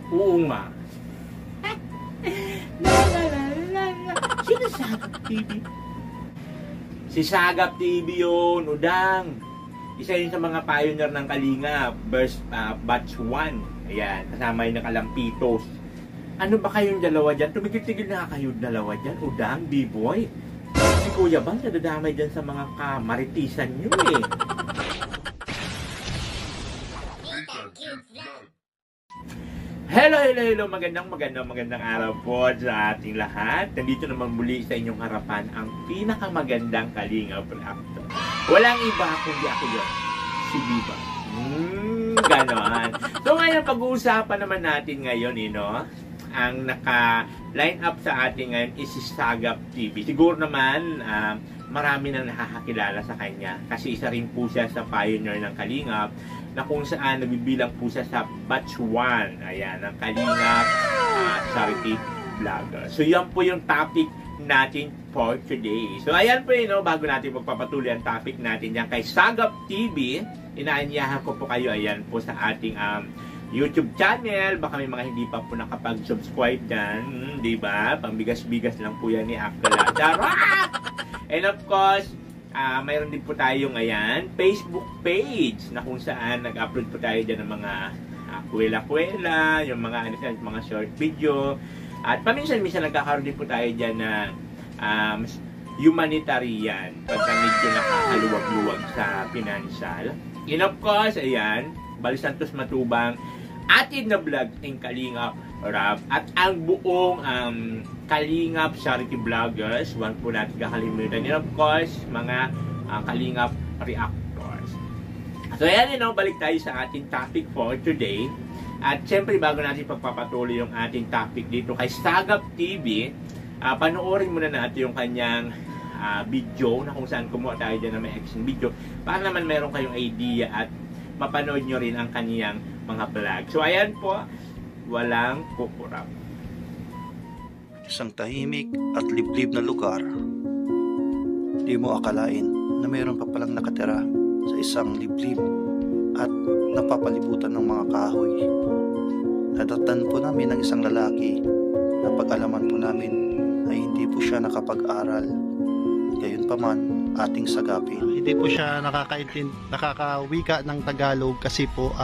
Oo nga. Sino Sagap TV? Si Sagap TV yun, Udang. Isa yun sa mga pioneer ng Kalinga, batch 1. Ayan, kasama yung Kalampitos. Ano ba kayong dalawa dyan? Tumigil-tigil na kayong dalawa dyan, Udang, B-boy. Si Kuya Bang, nadadamay dyan sa mga kamaritisan nyo eh. Hello, magandang araw po sa ating lahat. Nandito naman muli sa inyong harapan ang pinakamagandang Kalinga Reactor. Walang iba kundi ako yun, si Viva. Ganon. So ngayon, pag-uusapan naman natin ngayon, ang naka-line up sa atin ngayon is si Sagap TV. Siguro naman, marami nang nakakakilala sa kanya kasi isa rin po siya sa pioneer ng Kalingap na kung saan nabibilang po siya sa batch 1, ayan, ng Kalingap charity vlogger. So yan po yung topic natin for today. So ayan po bago natin magpapatuloy ang topic natin yan kay Sagap TV, inaanyahan ko po kayo, ayan po sa ating YouTube channel. Baka may mga hindi pa po nakapag-subscribe dyan, diba? Pambigas-bigas lang po yan ni Akala. Charot! And of course, mayroon din po tayo ngayon Facebook page na kung saan nag-upload po tayo dyan ng mga kwela-kwela, yung mga short video. At paminsan-minsan nagkakaroon din po tayo dyan na humanitarian pagka medyo nakakaluwag-luwag sa financial. And of course, ayan, Bali Santos Matubang, atin na vlog ng Kalingap Rap at ang buong Kalingap charity vloggers, huwag po natin kakalimutan. And of course, mga Kalingap reactors. So ayan, balik tayo sa ating topic for today. At syempre, bago natin pagpapatuloy yung ating topic dito kay Sagap TV, panoorin muna natin yung kanyang video na kung saan kumuha tayo dyan na may action video para naman meron kayong idea at mapanood nyo rin ang kaniyang mga vlog. So ayan po, walang kukurap. Isang tahimik at liblib na lugar. Di mo akalain na mayroon pa palang nakatira sa isang liblib at napapalibutan ng mga kahoy. Nadatnan po namin ng isang lalaki na pag-alaman po namin ay hindi po siya nakapag-aral. Gayunpaman, ating sagapin. Hindi po siya nakakawika ng Tagalog kasi po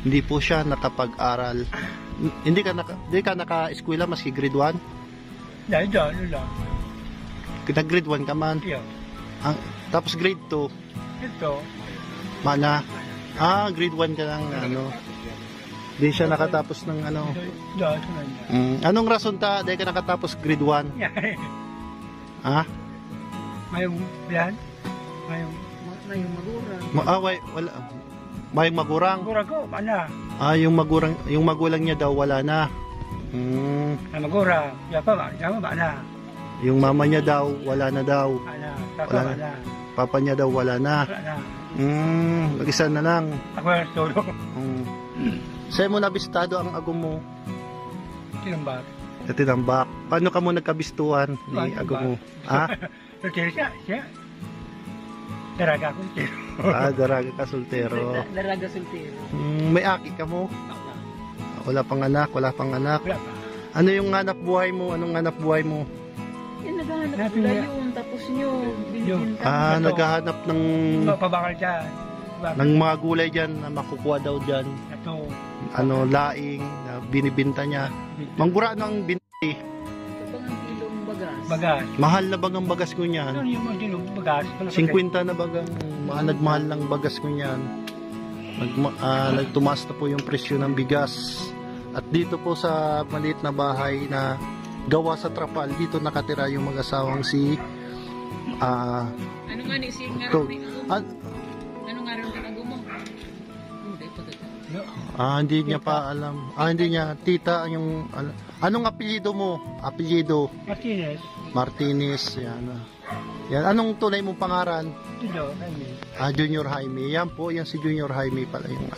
hindi po siya nakapag-aral. Hindi ka naka-eskwela maski grade 1? Ano lang. Nag-grade 1 ka man? Yeah. Tapos grade 2? Ito. Mana? Grade 1 ka lang, Di siya nakatapos ng anong rason dahil ka nakatapos grade 1? Yeah. Mayong bilan? Mayong magurang. Wala. Mayong magurang? Magurang ko, mana? Yung magulang niya daw wala na. Magurang. Yapa ba na? Yung mama niya daw wala na daw. Papa na. Papa niya daw wala na. Wala na. Mag-isa na lang. Ako na solo. Sa'yo mo nabistado ang agong mo? Tinambak. Paano ka mo nagkabistuhan ni agong mo? Siya. Daraga ko soltero. Daraga ka soltero. Daraga soltero. May aki ka mo? Wala pang anak. Wala pa. Ano yung hanap buhay mo? Anong hanap buhay mo? Naghahanap pula yun, tapos nyo binibinta. Naghahanap ng pabakal dyan. Ng mga gulay dyan na makukuha daw dyan. Ito. Laing na binibinta niya. Manggura ng binti. Ito bang ang kilong Bagas. Mahal na bagang bagas ko niyan? Ano yung mga kilong bagas? 50 na bagang nagmahal ng bagas ko niyan. Nagtumaas na po yung presyo ng bigas. At dito po sa maliit na bahay na gawa sa trapal, dito nakatira yung mag-asawang si ano nga ni si ano nga rin mo? Hindi niya pa alam. Hindi niya tita yung anong apelyido mo? Apelyido Martinez. Yan. Anong tunay mong pangalan? Junior Jaime. Yan po, yan si Junior Jaime pala yung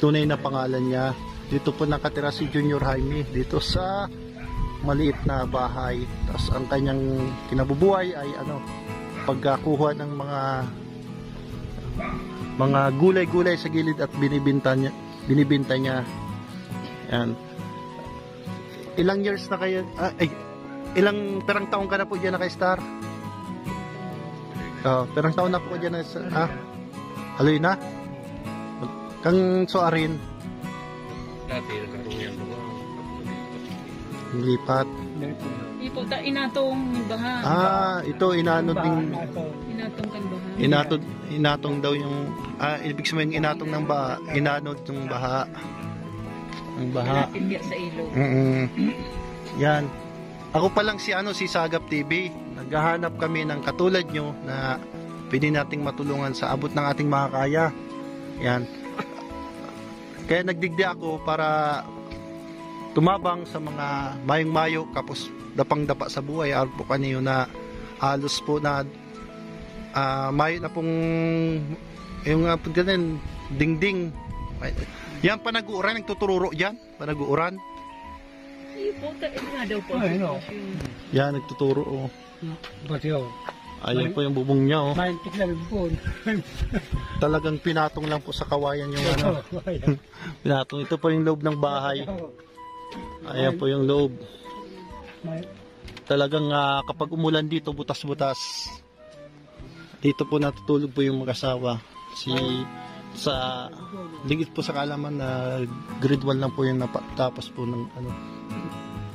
tunay na pangalan niya. Dito po nakatira si Junior Jaime dito sa maliit na bahay. Tapos ang kanyang kinabubuhay ay pagkakuha ng mga gulay-gulay sa gilid at binibenta niya. Yan. Ilang years na kayo, perang taong ka na po dyan na kay Star? Perang taon na po dyan na, haloy na? Kang soarin? Dati, nagkaroon mo. Lipat. Ipo, inatong baha. Ito, inanod din. Inatong kan baha. Inatong daw yung, ibig sabihin inatong ng baha, inanod yung baha. Ang baha. Inatong sa ilog. Yan. Ako pa lang si Sagap TV. Naghahanap kami ng katulad nyo na pwede nating matulungan sa abot ng ating makakaya. Yan. Kaya nagdigdi ako para tumabang sa mga mayong-mayo kapos dapang-dapa sa buhay. Araw po kaniyo na halos po na mayo na pong yung ganun, dingding. Yan panag-uuran, nagtutururo dyan. Panag-uuran. Ipo, nga daw po. Yan, nagtuturo. Oh. Pati ako. Ayan po yung bubong niya. Oh. Mahintik lang po. Talagang pinatong lang po sa kawayan yung ano. Pinatong. Ito po yung loob ng bahay. Ayan po yung loob. Talagang kapag umulan dito, butas-butas. Dito po natutulog po yung mag-asawa. Sa ligit po sa kalaman na grade 1 lang po yung napatapos po ng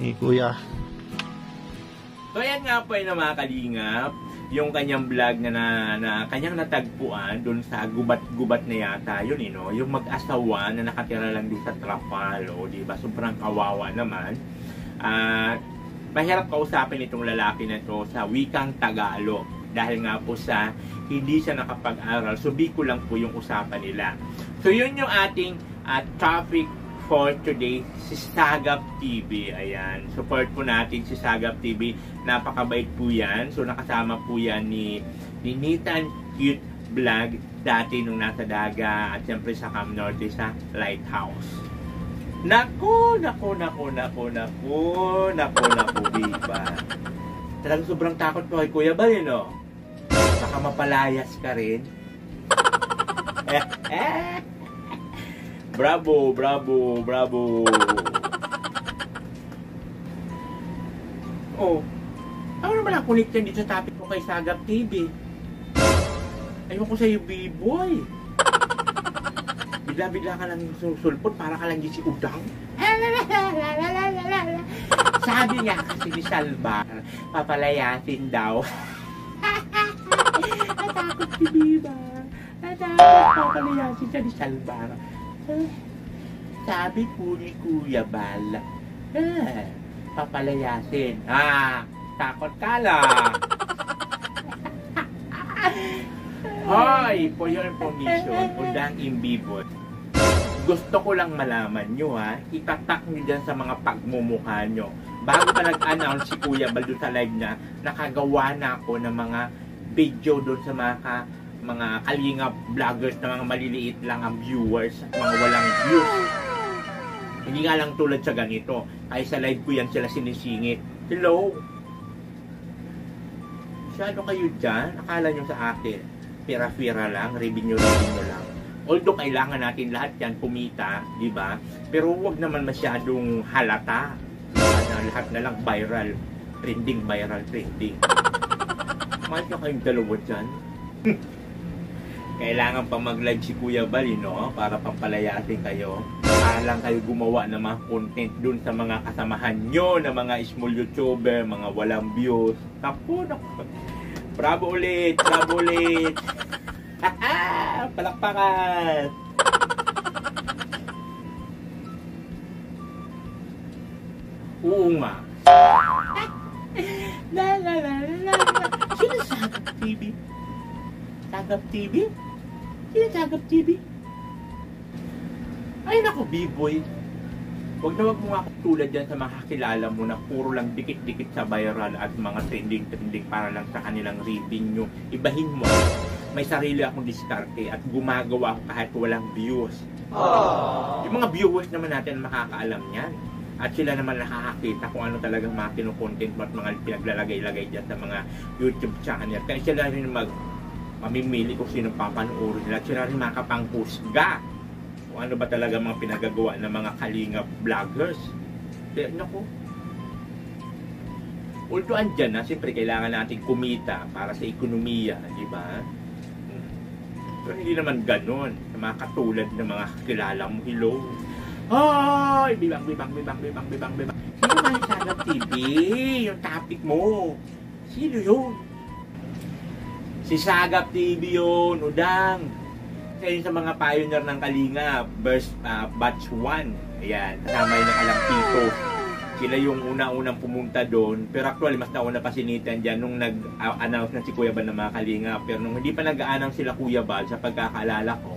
ni Kuya. So yan nga po yung mga kalingap, yung kanyang vlog na kanyang natagpuan doon sa gubat-gubat na yata yun, yung mag-asawa na nakatira lang doon sa Trapalo, di ba? Sobrang kawawa naman. Mahirap kausapin itong lalaki na to sa wikang Tagalog dahil nga po sa hindi siya nakapag-aral. So biko lang po yung usapan nila. So yun yung ating topic for today, si Sagap TV. Ayan, support po natin si Sagap TV. Napakabait po yan. So nakasama po yan ni Nathan Cute Vlog dati nung nasa Daga at siyempre sa Cam Norte sa Lighthouse. Naku, diba? Talagang sobrang takot ko kay Kuya Bal, baka mapalayas ka rin. Bravo. Oh, ano naman ang connect yan dito sa topic ko kay Sagap TV? Ayun ko sa'yo, B-boy. Bigla-bigla ka lang susulpot para ka lang si Udang. Sabi niya kasi ni Salvar, papalayasin daw. Natakot si Biba. Papalayasin siya ni Salvar. Sabi po ni Kuya Bal, papalayasin. Takot ka lang. Hoy, for your information, Udang Imbibot, gusto ko lang malaman nyo itatak nyo dyan sa mga pagmumukha nyo. Bago pa nag-announce si Kuya Bal doon sa live niya, nakagawa na ako ng mga video doon sa mga kalingap vloggers na mga maliliit lang ang viewers at mga walang views. Hindi nga lang tulad sa ganito. Ay sa live ko yan sila sinisingit. Hello? Masyado kayo dyan? Akala nyo sa akin, pira-pira lang, revenue lang. Although kailangan natin lahat yan kumita, di ba? Pero huwag naman masyadong halata. Lahat na lang viral. Trending. Mahal nyo kayong dalawa dyan. Kailangan pa mag-live si Kuya Bal, para pampalayasin kayo. Alang kayo gumawa ng mga content dun sa mga kasamahan nyo na mga small YouTuber, mga walang views. Naku. Bravo ulit. Palakpakan. Oo nga. Sino Sagap TV? Sagap TV? Sino Sagap TV? Ay nako, B-boy. Huwag na wag mo nga tulad dyan sa mga kakilala mo na puro lang dikit-dikit sa viral at mga trending para lang sa kanilang revenue. Ibahin mo. May sarili akong diskarte at gumagawa ako kahit walang views. Yung mga viewers naman natin makakaalam yan. At sila naman nakakakita kung ano talagang mga kinukontent mo at mga pinaglalagay-lagay dyan sa mga YouTube channel. Kaya sila rin mamimili kung sino papanoorin nila. At sila rin makapanghusga kung ano ba talaga mga pinagagawa ng mga kalingap vloggers. Kaya naku, Although andyan na, siyempre kailangan natin kumita para sa ekonomiya, di ba? Pero hindi naman ganon. Sa mga katulad ng mga kilala mo, hello. Hoy! Bibang. Sino ba yung Sagap TV? Yung topic mo. Sino yun? Si Sagap TV yun, Udang. Isa yun sa mga pioneer ng Kalinga, batch 1. Ayan, kasama yun ng Kalampito. Sila yung una-unang pumunta doon. Pero actually, mas nauna pa si Nathan dyan nung nag-announce na si Kuya Bal ng mga Kalinga. Pero nung hindi pa nag-announce sila Kuya Bal, sa pagkakaalala ko,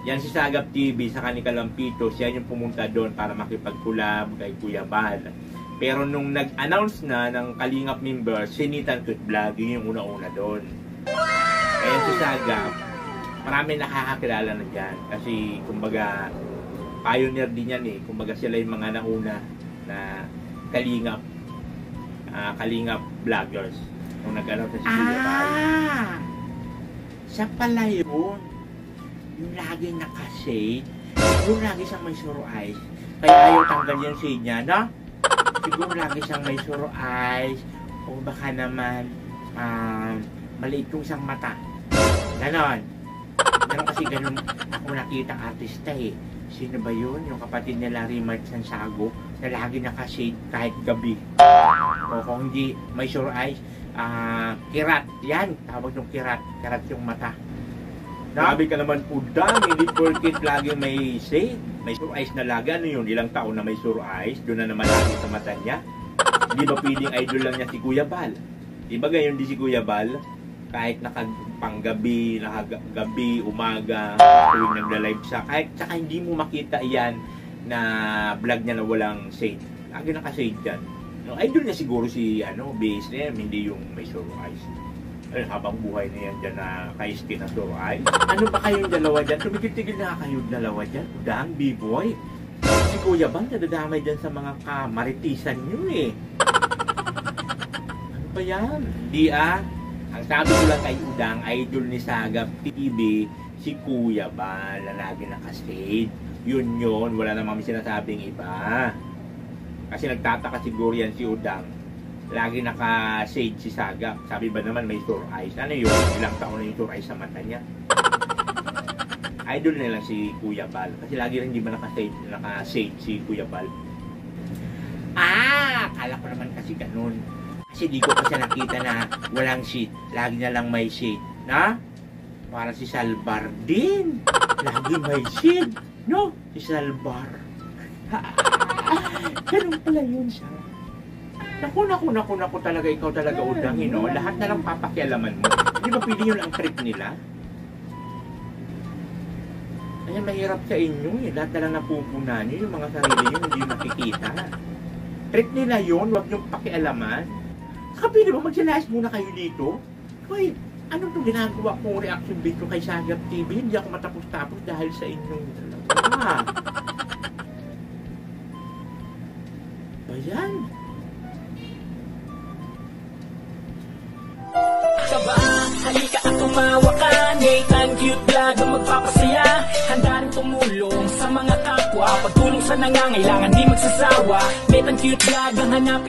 yan si Sagap TV sa kanila Lampito, siya yung pumunta doon para makipag-collab kay Kuya Bal. Pero nung nag-announce na ng Kalingap members, si Nathan Kut Vlog, yun yung una-una doon. Kaya si Sagap, marami nakakakilala na dyan. Kasi, kumbaga, pioneer din yan eh. Kumbaga sila yung mga nauna na Kalingap vloggers nung nag-announce na si Kuya Bal. Siya pala yun. Yung lagi nakashade, siguro lagi siyang may suro eyes. Kaya ayaw tanggal yung shade niya, no? Siguro lagi siyang may suro eyes. O baka naman, maliit yung isang mata. Ganon. Ganon kasi ganon ako nakita artista eh. Sino ba yun? Yung kapatid nila Rimart Sansago na lagi nakashade kahit gabi. O kung hindi may sure eyes, kirat. Yan, tawag yung kirat. Kirat yung mata. Grabe ka naman po, Udang. Hindi porkit lagi may shade. May sure eyes na lagi. Ano yun? Ilang taon na may sure eyes? Doon na naman lagi sa mata niya. Di ba piling idol lang niya si Kuya Bal? Di ba gayon di si Kuya Bal? Kahit nakapanggabi, nakagabi, umaga, tuwing nagla-live siya. Kahit saka hindi mo makita iyan na vlog niya na walang shade. Lagi naka-shade dyan. No, idol niya siguro si BSM, hindi yung may sure eyes. Ay, habang buhay na yan dyan na kaiski na sure eyes. Ano ba kayong dalawa dyan? Tumigil-tigil na kayong dalawa dyan. Udang, B-boy. Si Kuya Bal, nadadamay dyan sa mga kamaritisan nyo eh. Ano ba yan? Di ang sabi ko lang kay Udang, idol ni Sagap TV, si Kuya Bal, na lagi naka-shade. Yun, wala namang sinasabing iba. Kasi nagtataka siguro yan si Udang. Lagi naka-shade si Sagap. Sabi ba naman may sore eyes? Ano yun? Ilang taon na yung sore eyes sa mata niya. Idol na lang si Kuya Bal. Kasi lagi rin hindi ba naka-shade si Kuya Bal. Akala ko naman kasi ganun. Kasi di ko pa siya nakita na walang shade. Lagi na lang may shade. Na? Para si Salbar din. Lagi may shade. No? Si Salbar. Ganun pala yun siya. Naku talaga. Ikaw talaga, Udang, no? Lahat na lang papakialaman mo. Hindi ba pwede yun ang trip nila? Kaya mahirap sa inyo eh. Lahat na lang napupunan nyo. Yung mga sarili nyo hindi makikita. Trip nila yun. Huwag nyo pakialaman. Saka pwede ba magsilayas muna kayo dito? Hoy, ano itong ginagawa kong reaction video kay Sagap TV? Hindi ako matapos-tapos dahil sa inyong dalawa. Bayan. Kaba, halika at tumawa ka. Nathan Cute Vlog ang magpapasaya. Handa rin tumulong sa mga kapwa. Pagtulong sa nangangailangan, di magsasawa. Nathan Cute Vlog ang hanapin.